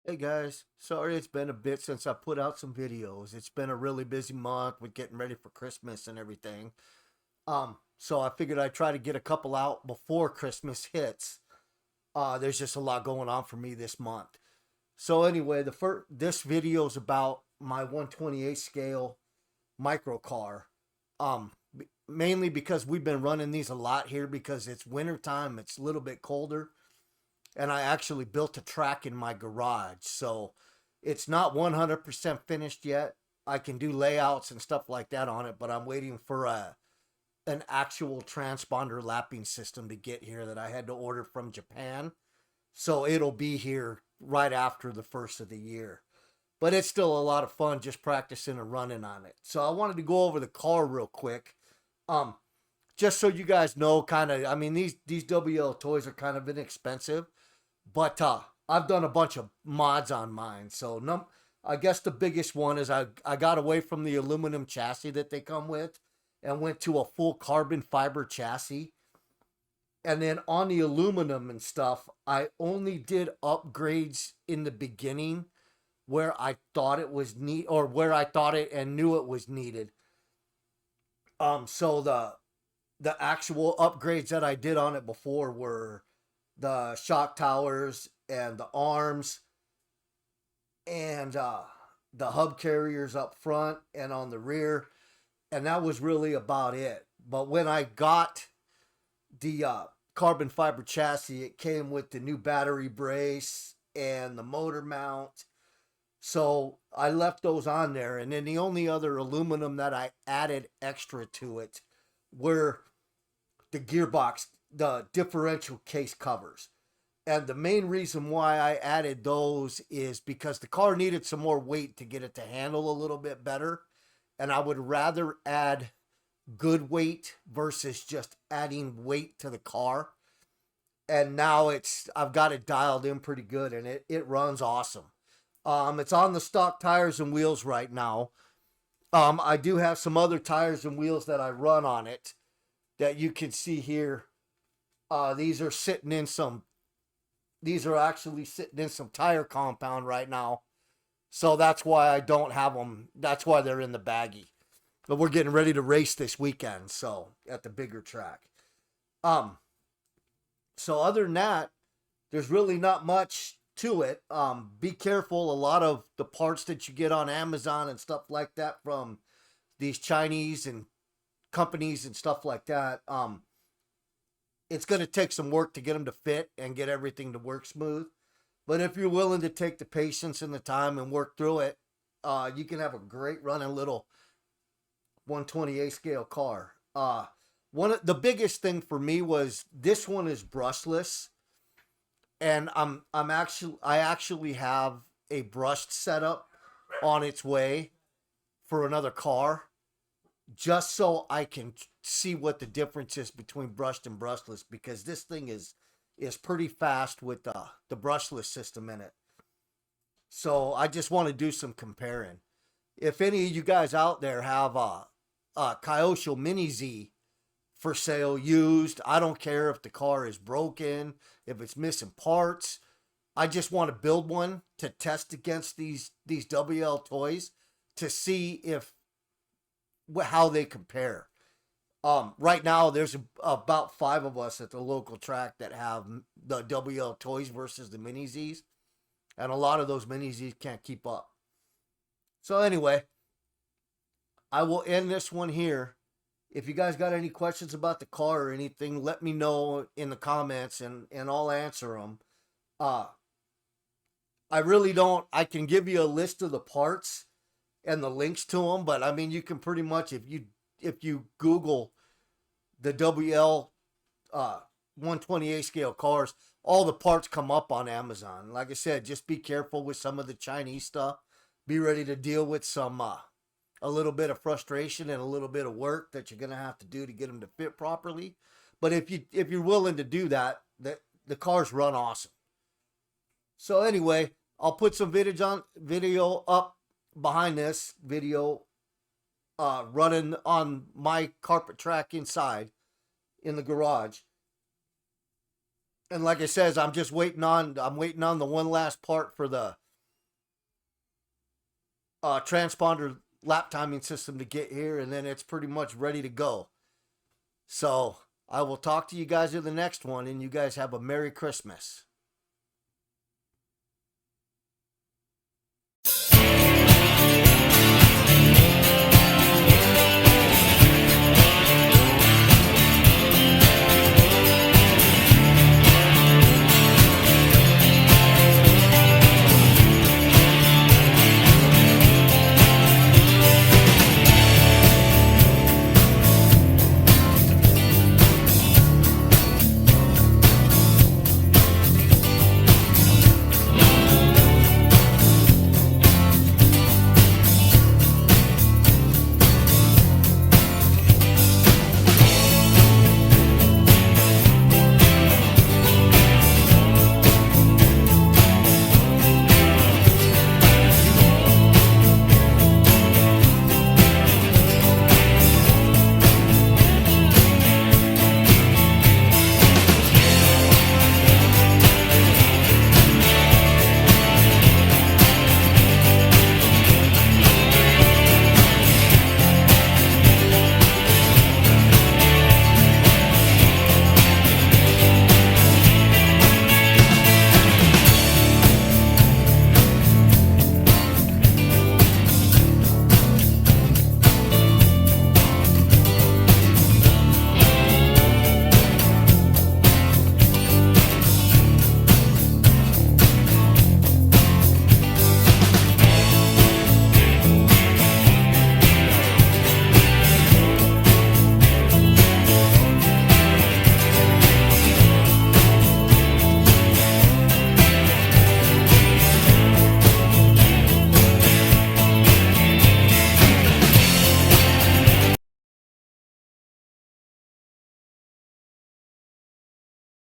Hey guys, sorry it's been a bit since I put out some videos. It's been a really busy month with getting ready for Christmas and everything. So I figured I'd try to get a couple out before Christmas hits. There's just a lot going on for me this month. So anyway, this video is about my 128 scale micro car. Mainly because we've been running these a lot here because it's winter time, it's a little bit colder, and I actually built a track in my garage. So it's not 100% finished yet. I can do layouts and stuff like that on it, but I'm waiting for an actual transponder lapping system to get here that I had to order from Japan. So it'll be here right after the first of the year. But it's still a lot of fun just practicing and running on it. So I wanted to go over the car real quick. Um, just so you guys know, kind of, I mean, these WL toys are kind of inexpensive, but I've done a bunch of mods on mine. So I guess the biggest one is I got away from the aluminum chassis that they come with and went to a full carbon fiber chassis. And then on the aluminum and stuff, I only did upgrades in the beginning where I thought it was neat, or where I thought it and knew it was needed. So the actual upgrades that I did on it before were the shock towers and the arms and the hub carriers up front and on the rear, and that was really about it. But when I got the carbon fiber chassis, it came with the new battery brace and the motor mount. So I left those on there, and then the only other aluminum that I added extra to it were the gearbox, the differential case covers. And the main reason why I added those is because the car needed some more weight to get it to handle a little bit better. And I would rather add good weight versus just adding weight to the car. And now I've got it dialed in pretty good, and it runs awesome. It's on the stock tires and wheels right now. I do have some other tires and wheels that I run on it that you can see here. These are sitting in some these are actually sitting in some tire compound right now. So that's why I don't have them. That's why they're in the baggie. But we're getting ready to race this weekend, so at the bigger track. Um, so other than that, there's really not much to it. Be careful. A lot of the parts that you get on Amazon and stuff like that from these Chinese and companies and stuff like that, it's going to take some work to get them to fit and get everything to work smooth. But if you're willing to take the patience and the time and work through it, you can have a great running little 128 scale car. One of the biggest thing for me was this one is brushless, and I actually have a brushed setup on its way for another car, just so I can see what the difference is between brushed and brushless, because this thing is pretty fast with the brushless system in it. So I just want to do some comparing. If any of you guys out there have a kyosho mini Z for sale used, I don't care if the car is broken, if it's missing parts. I just want to build one to test against these WL toys to see if how they compare. Right now, there's about five of us at the local track that have the WL toys versus the mini Zs, and a lot of those mini Zs can't keep up. So anyway, I will end this one here. If you guys got any questions about the car or anything, let me know in the comments, and I'll answer them. Uh, I really don't. I can give you a list of the parts and the links to them, but I mean, you can pretty much, if you Google the WL 128 scale cars, all the parts come up on Amazon. Like I said, just be careful with some of the Chinese stuff. Be ready to deal with some a little bit of frustration and a little bit of work that you're gonna have to do to get them to fit properly. But if you're willing to do that, the cars run awesome. So anyway, I'll put some video up behind this video, running on my carpet track inside in the garage. And like I says, I'm waiting on the one last part for transponder lap timing system to get here, and then it's pretty much ready to go. So I will talk to you guys in the next one, and you guys have a Merry Christmas.